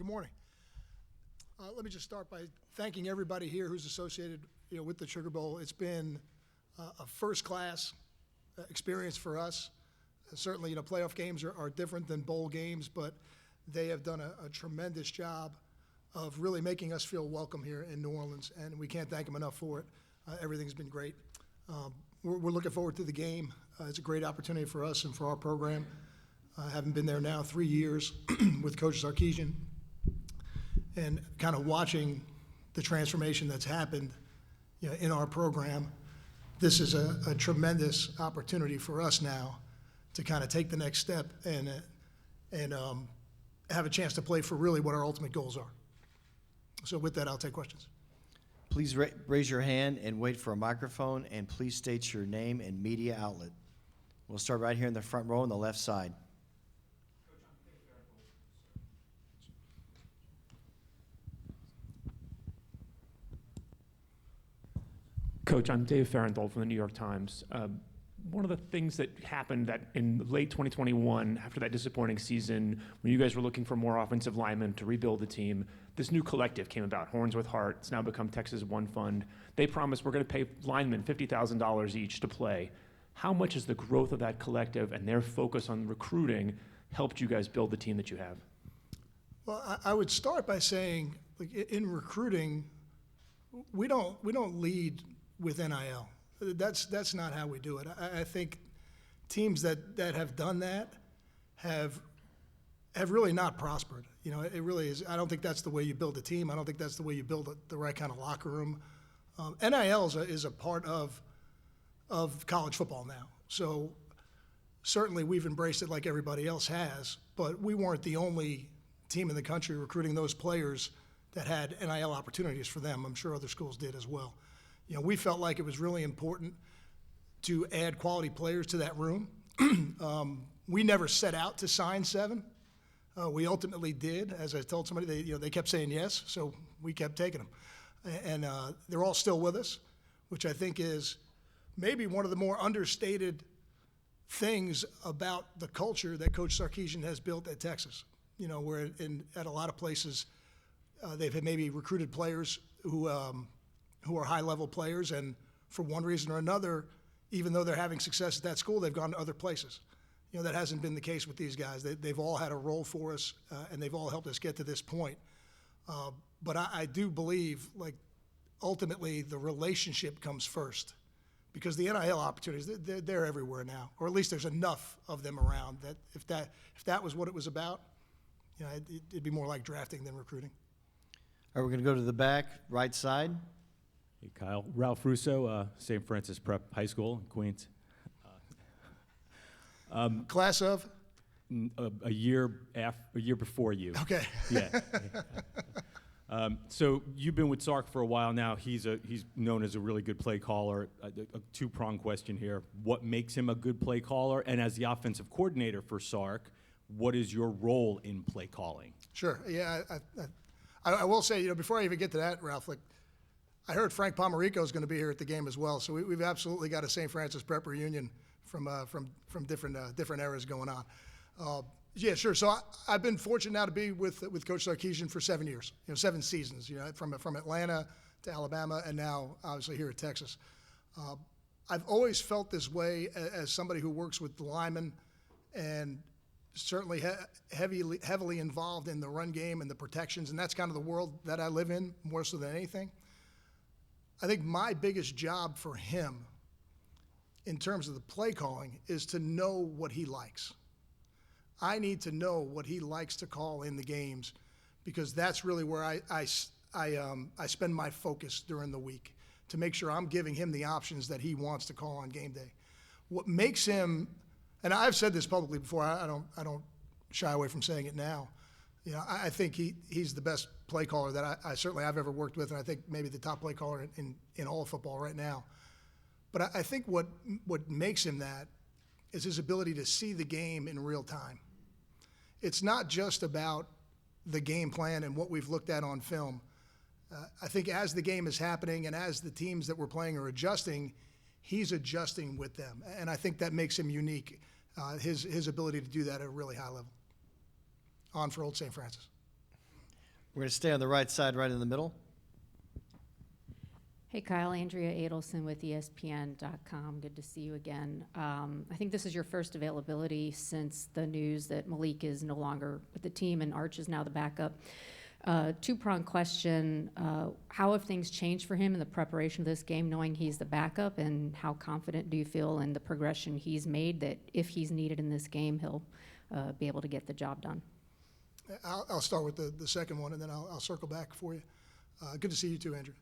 Good morning. Let me just start by thanking everybody here who's associated, with the Sugar Bowl. It's been a first-class experience for us. Certainly, playoff games are different than bowl games, but they have done a tremendous job of really making us feel welcome here in New Orleans, and we can't thank them enough for it. Everything's been great. We're looking forward to the game. It's a great opportunity for us and for our program. I haven't been there now 3 years with Coach Sarkisian, and kind of watching the transformation that's happened in our program. This is a tremendous opportunity for us now to kind of take the next step and have a chance to play for really what our ultimate goals are. So with that, I'll take questions. Please raise your hand and wait for a microphone, and please state your name and media outlet. We'll start right here in the front row on the left side. Coach, I'm Dave Farenthold from the New York Times. One of the things that happened that in late 2021, after that disappointing season, when you guys were looking for more offensive linemen to rebuild the team, this new collective came about, Horns with Heart. It's now become Texas One Fund. They promised we're going to pay linemen $50,000 each to play. How much has the growth of that collective and their focus on recruiting helped you guys build the team that you have? Well, I would start by saying, in recruiting, we don't lead with NIL. That's not how we do it. I think teams that have done that have really not prospered. It really is. I don't think that's the way you build a team. I don't think that's the way you build the right kind of locker room. NIL is a part of college football now. So certainly we've embraced it like everybody else has, but we weren't the only team in the country recruiting those players that had NIL opportunities for them. I'm sure other schools did as well. We felt like it was really important to add quality players to that room. We never set out to sign 7. We ultimately did. As I told somebody, they kept saying yes, so we kept taking them. And they're all still with us, which I think is maybe one of the more understated things about the culture that Coach Sarkisian has built at Texas. Where at a lot of places they've maybe recruited players who are high-level players, and for one reason or another, even though they're having success at that school, they've gone to other places. That hasn't been the case with these guys. They've all had a role for us, and they've all helped us get to this point. But I do believe, ultimately, the relationship comes first, because the NIL opportunities, they're everywhere now, or at least there's enough of them around that if that was what it was about, it'd be more like drafting than recruiting. All right, we're going to go to the back, right side. Hey, Kyle. Ralph Russo, St. Francis Prep High School in Queens. Class of? A year before you. Okay. Yeah. So you've been with Sark for a while now. He's known as a really good play caller. A two-pronged question here. What makes him a good play caller? And as the offensive coordinator for Sark, what is your role in play calling? Sure. Yeah, I will say, before I even get to that, Ralph, I heard Frank Pomerico is going to be here at the game as well. So we've absolutely got a St. Francis Prep reunion from different eras going on. Yeah, sure. So I've been fortunate now to be with Coach Sarkisian for 7 years, 7 seasons, from Atlanta to Alabama, and now obviously here at Texas. I've always felt this way as somebody who works with the linemen, and certainly heavily involved in the run game and the protections, and that's kind of the world that I live in more so than anything. I think my biggest job for him in terms of the play calling is to know what he likes. I need to know what he likes to call in the games, because that's really where I spend my focus during the week, to make sure I'm giving him the options that he wants to call on game day. What makes him, and I've said this publicly before, I don't shy away from saying it now. I think he's the best play caller that I certainly I've ever worked with, and I think maybe the top play caller in all of football right now. But I think what makes him that is his ability to see the game in real time. It's not just about the game plan and what we've looked at on film. I think as the game is happening and as the teams that we're playing are adjusting, he's adjusting with them. And I think that makes him unique, his ability to do that at a really high level. On for Old St. Francis. We're going to stay on the right side, right in the middle. Hey, Kyle. Andrea Adelson with ESPN.com. Good to see you again. I think this is your first availability since the news that Malik is no longer with the team and Arch is now the backup. Two-pronged question. How have things changed for him in the preparation of this game, knowing he's the backup, and how confident do you feel in the progression he's made that if he's needed in this game, he'll be able to get the job done? I'll start with the second one, and then I'll circle back for you. Good to see you too, Andrew.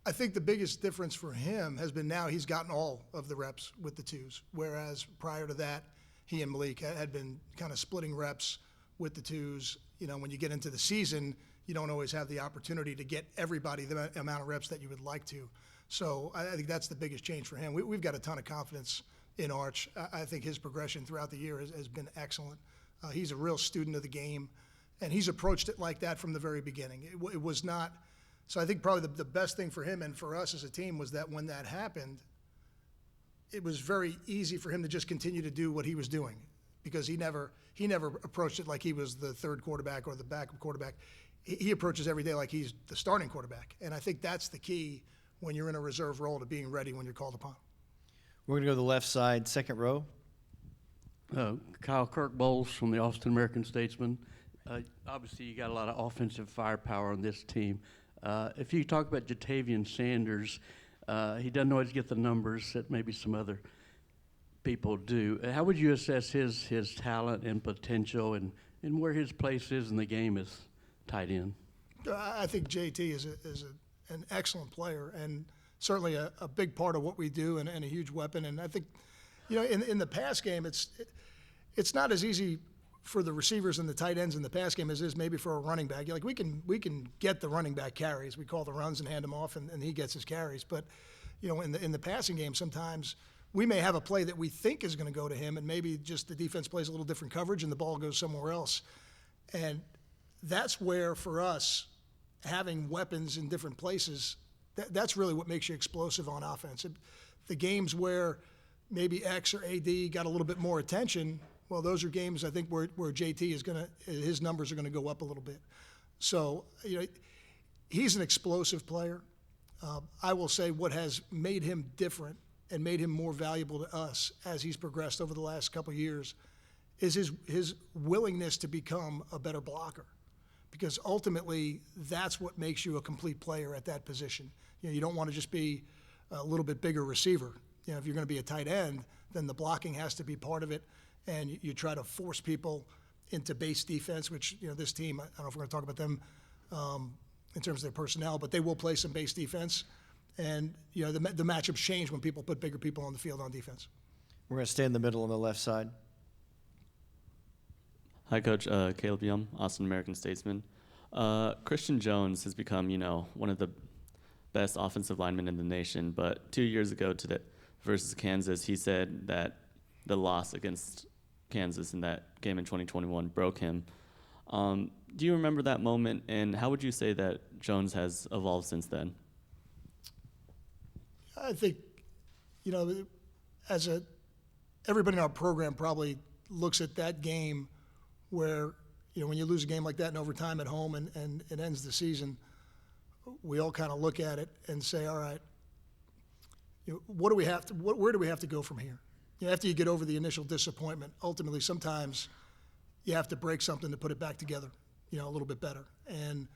I think the biggest difference for him has been now he's gotten all of the reps with the twos, whereas prior to that, he and Malik had been kind of splitting reps with the twos. You know, when you get into the season, you don't always have the opportunity to get everybody the amount of reps that you would like to. So I think that's the biggest change for him. We've got a ton of confidence in Arch. I think his progression throughout the year has been excellent. He's a real student of the game, and he's approached it like that from the very beginning. It was not. So I think probably the best thing for him and for us as a team was that when that happened, it was very easy for him to just continue to do what he was doing, because he never approached it like he was the third quarterback or the backup quarterback. He approaches every day like he's the starting quarterback, and I think that's the key when you're in a reserve role to being ready when you're called upon. We're going to go to the left side, second row. Kyle Kirk Bowles from the Austin American Statesman. Obviously, you got a lot of offensive firepower on this team. If you talk about Jatavian Sanders, he doesn't always get the numbers that maybe some other people do. How would you assess his talent and potential and where his place is in the game as tight end? I think JT is an excellent player and certainly a big part of what we do and a huge weapon. And I think, you know, in the pass game, it's not as easy for the receivers and the tight ends in the pass game as is maybe for a running back. Like we can get the running back carries. We call the runs and hand them off, and he gets his carries. But you know, in the passing game, sometimes we may have a play that we think is going to go to him, and maybe just the defense plays a little different coverage and the ball goes somewhere else. And that's where, for us, having weapons in different places, that's really what makes you explosive on offense. The games where maybe X or AD got a little bit more attention, well, those are games I think where JT is his numbers are gonna go up a little bit. So, you know, he's an explosive player. I will say what has made him different and made him more valuable to us as he's progressed over the last couple of years is his willingness to become a better blocker, because ultimately that's what makes you a complete player at that position. You know, you don't want to just be a little bit bigger receiver. You know, if you're going to be a tight end, then the blocking has to be part of it, and you try to force people into base defense, which, you know, this team, I don't know if we're going to talk about them in terms of their personnel, but they will play some base defense. And, you know, the matchups change when people put bigger people on the field on defense. We're going to stay in the middle on the left side. Hi, Coach. Caleb Yum, Austin American Statesman. Christian Jones has become, you know, one of the best offensive linemen in the nation. But 2 years ago today versus Kansas, he said that the loss against Kansas in that game in 2021 broke him. Do you remember that moment, and how would you say that Jones has evolved since then? I think, you know, everybody in our program probably looks at that game where, you know, when you lose a game like that in overtime at home and it ends the season, we all kind of look at it and say, all right, you know, where do we have to go from here? You know, after you get over the initial disappointment, ultimately sometimes you have to break something to put it back together, you know, a little bit better. And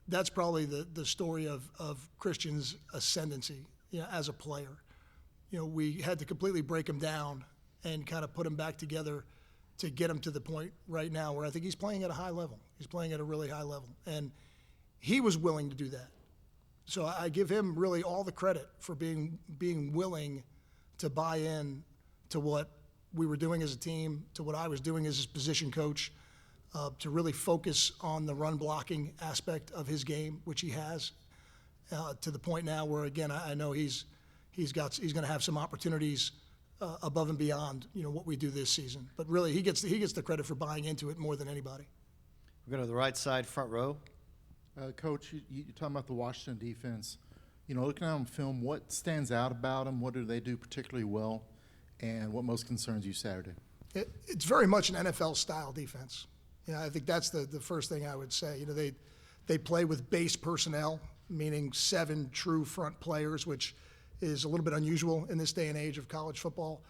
that's probably the story of Christian's ascendancy, you know, as a player. You know, we had to completely break him down and kind of put him back together to get him to the point right now where I think he's playing at a high level. He's playing at a really high level. And he was willing to do that. So I give him really all the credit for being willing to buy in to what we were doing as a team, to what I was doing as his position coach, to really focus on the run blocking aspect of his game, which he has, to the point now where, again, I know he's going to have some opportunities above and beyond, you know, what we do this season. But really, he gets the credit for buying into it more than anybody. We're going to the right side, front row. Coach, you're talking about the Washington defense. You know, looking at them on film, what stands out about them? What do they do particularly well? And what most concerns you Saturday? It's very much an NFL-style defense. I think that's the first thing I would say. They play with base personnel, meaning 7 true front players, which is a little bit unusual in this day and age of college football.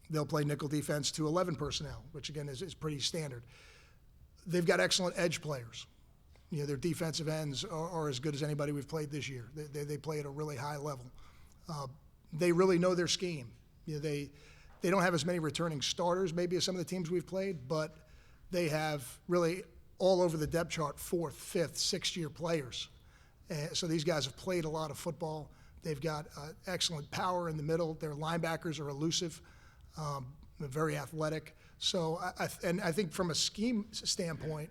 They'll play nickel defense to 11 personnel, which again is pretty standard. They've got excellent edge players. Their defensive ends are as good as anybody we've played this year. They play at a really high level. They really know their scheme. They don't have as many returning starters maybe as some of the teams we've played, but they have really all over the depth chart 4th, 5th, 6th-year players. So these guys have played a lot of football. They've got excellent power in the middle. Their linebackers are elusive, very athletic. So I think from a scheme standpoint,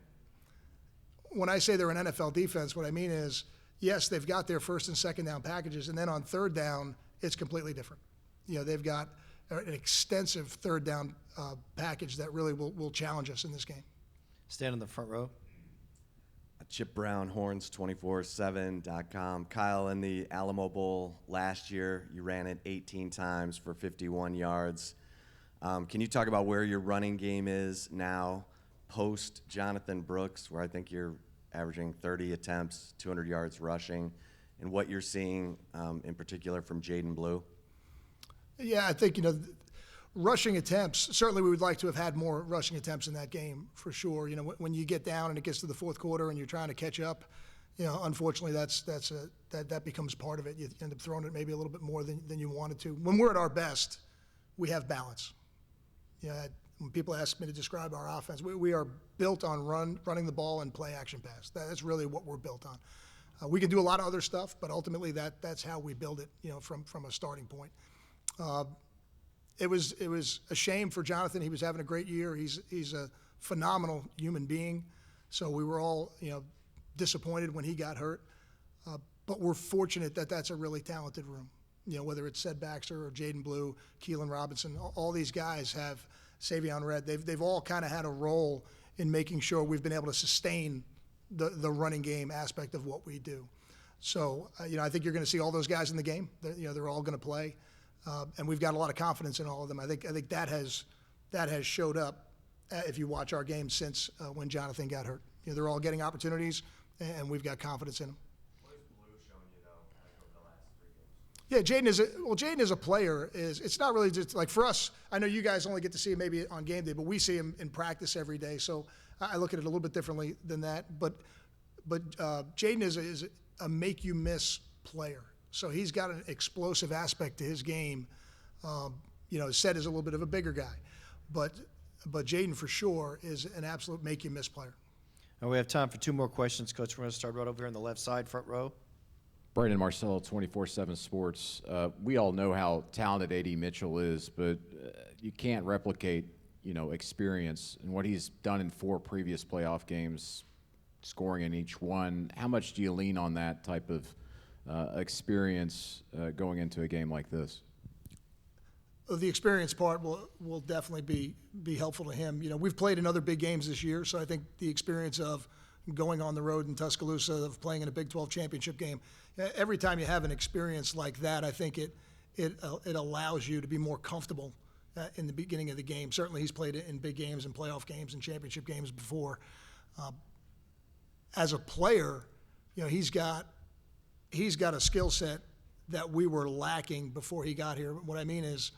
when I say they're an NFL defense, what I mean is, yes, they've got their first and second down packages, and then on third down, it's completely different. They've got an extensive third down package that really will challenge us in this game. Stand in the front row. Chip Brown, Horns247.com. Kyle, in the Alamo Bowl last year, you ran it 18 times for 51 yards. Can you talk about where your running game is now, post Jonathan Brooks, where I think you're averaging 30 attempts, 200 yards rushing, and what you're seeing in particular from Jaden Blue? Yeah, I think, rushing attempts, certainly we would like to have had more rushing attempts in that game, for sure. When you get down and it gets to the fourth quarter and you're trying to catch up, unfortunately that becomes part of it. You end up throwing it maybe a little bit more than you wanted to. When we're at our best, we have balance. When people ask me to describe our offense, we are built on running the ball and play action pass. That's really what we're built on. We can do a lot of other stuff, but ultimately that's how we build it, from a starting point. It was a shame for Jonathan. He was having a great year. He's a phenomenal human being. So we were all, disappointed when he got hurt. But we're fortunate that that's a really talented room. Whether it's Sed Baxter or Jaden Blue, Keelan Robinson, all these guys have Savion Red. They've all kind of had a role in making sure we've been able to sustain the running game aspect of what we do. So, I think you're going to see all those guys in the game. They're all going to play. And we've got a lot of confidence in all of them. I think that has showed up if you watch our game since when Jonathan got hurt. They're all getting opportunities, and we've got confidence in them. What has Blue shown you, though, over the last 3 games? Yeah, Jaden as a player it's not really just like for us. I know you guys only get to see him maybe on game day, but we see him in practice every day. So I look at it a little bit differently than that. But Jaden is a make you miss player. So he's got an explosive aspect to his game. Sed is a little bit of a bigger guy, but Jaden for sure is an absolute make you miss player. And we have time for 2 more questions, Coach. We're going to start right over here on the left side, front row. Brandon Marcello, 24/7 Sports. We all know how talented A.D. Mitchell is, but you can't replicate, experience and what he's done in 4 previous playoff games, scoring in each one. How much do you lean on that type of experience going into a game like this? The experience part will definitely be helpful to him. We've played in other big games this year, so I think the experience of going on the road in Tuscaloosa, of playing in a Big 12 championship game, every time you have an experience like that, I think it allows you to be more comfortable in the beginning of the game. Certainly he's played in big games and playoff games and championship games before. As a player, he's got a skill set that we were lacking before he got here. What I mean is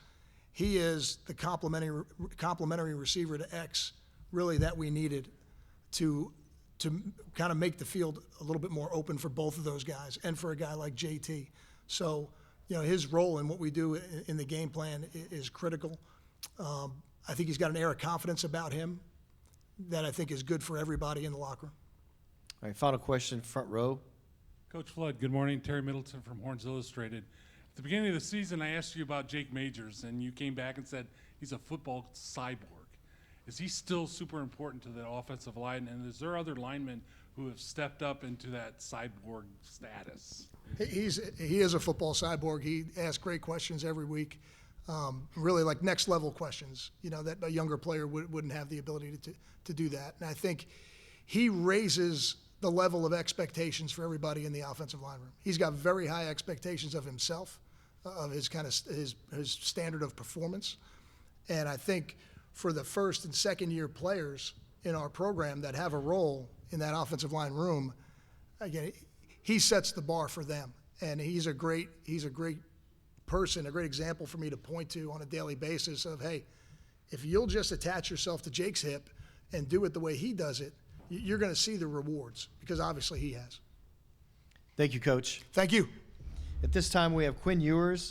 he is the complementary receiver to X, really, that we needed to kind of make the field a little bit more open for both of those guys and for a guy like JT. So, his role in what we do in the game plan is critical. I think he's got an air of confidence about him that I think is good for everybody in the locker room. All right, final question, front row. Coach Flood, good morning. Terry Middleton from Horns Illustrated. At the beginning of the season, I asked you about Jake Majors, and you came back and said he's a football cyborg. Is he still super important to the offensive line, and is there other linemen who have stepped up into that cyborg status? He is a football cyborg. He asks great questions every week, really like next level questions, that a younger player wouldn't have the ability to do that. And I think he raises the level of expectations for everybody in the offensive line room. He's got very high expectations of himself, of his his standard of performance. And I think for the first and second year players in our program that have a role in that offensive line room, again, he sets the bar for them. And he's a great person, a great example for me to point to on a daily basis of, hey, if you'll just attach yourself to Jake's hip and do it the way he does it, you're going to see the rewards, because obviously he has. Thank you, Coach. Thank you. At this time, we have Quinn Ewers,